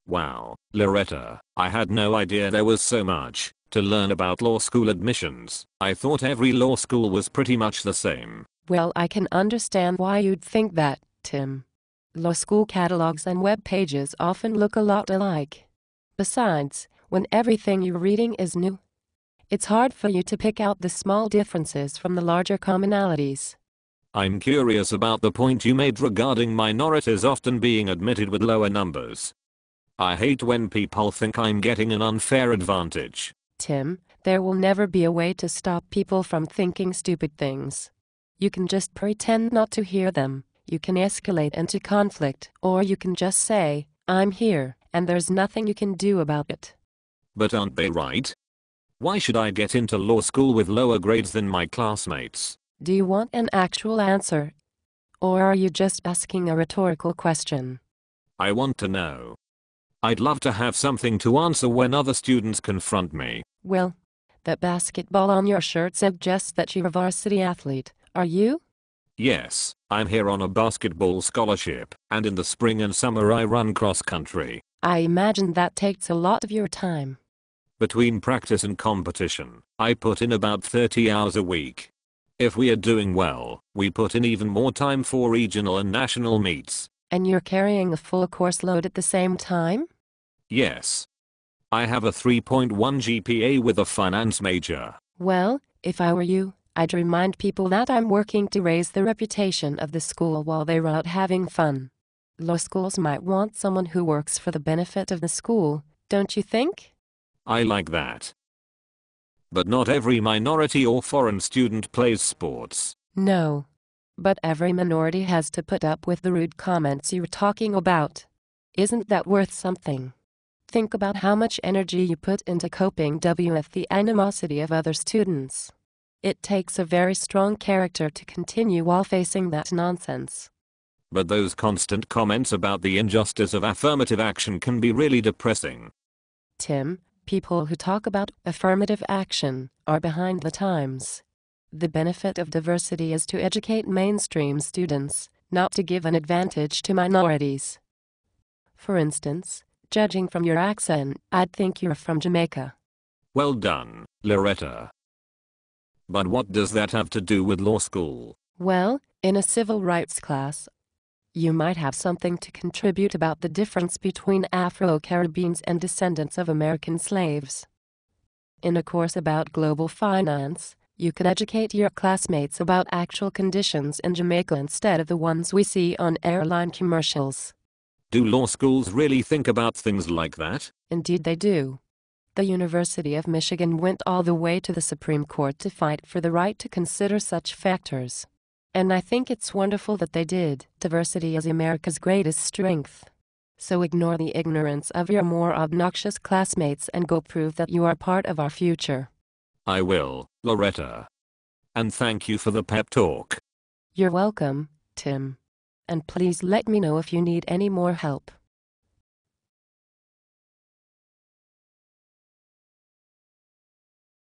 Wow, Loretta, I had no idea there was so much to learn about law school admissions. I thought every law school was pretty much the same. Well, I can understand why you'd think that, Tim. Law school catalogs and web pages often look a lot alike. Besides, when everything you're reading is new, it's hard for you to pick out the small differences from the larger commonalities. I'm curious about the point you made regarding minorities often being admitted with lower numbers. I hate when people think I'm getting an unfair advantage. Tim, there will never be a way to stop people from thinking stupid things. You can just pretend not to hear them. You can escalate into conflict, or you can just say, "I'm here, and there's nothing you can do about it." But aren't they right? Why should I get into law school with lower grades than my classmates? Do you want an actual answer? Or are you just asking a rhetorical question? I want to know. I'd love to have something to answer when other students confront me. Well, that basketball on your shirt suggests that you're a varsity athlete, are you? Yes, I'm here on a basketball scholarship, and in the spring and summer I run cross country. I imagine that takes a lot of your time. Between practice and competition, I put in about 30 hours a week. If we are doing well, we put in even more time for regional and national meets. And you're carrying a full course load at the same time? Yes. I have a 3.1 GPA with a finance major. Well, if I were you, I'd remind people that I'm working to raise the reputation of the school while they're out having fun. Law schools might want someone who works for the benefit of the school, don't you think? I like that. But not every minority or foreign student plays sports. No. But every minority has to put up with the rude comments you're talking about. Isn't that worth something? Think about how much energy you put into coping with the animosity of other students. It takes a very strong character to continue while facing that nonsense. But those constant comments about the injustice of affirmative action can be really depressing. Tim, people who talk about affirmative action are behind the times. The benefit of diversity is to educate mainstream students, not to give an advantage to minorities. For instance, judging from your accent, I'd think you're from Jamaica. Well done, Loretta. But what does that have to do with law school? Well, in a civil rights class, you might have something to contribute about the difference between Afro-Caribbeans and descendants of American slaves. In a course about global finance, you could educate your classmates about actual conditions in Jamaica instead of the ones we see on airline commercials. Do law schools really think about things like that? Indeed they do. The University of Michigan went all the way to the Supreme Court to fight for the right to consider such factors. And I think it's wonderful that they did. Diversity is America's greatest strength. So ignore the ignorance of your more obnoxious classmates and go prove that you are part of our future. I will, Loretta. And thank you for the pep talk. You're welcome, Tim. And please let me know if you need any more help.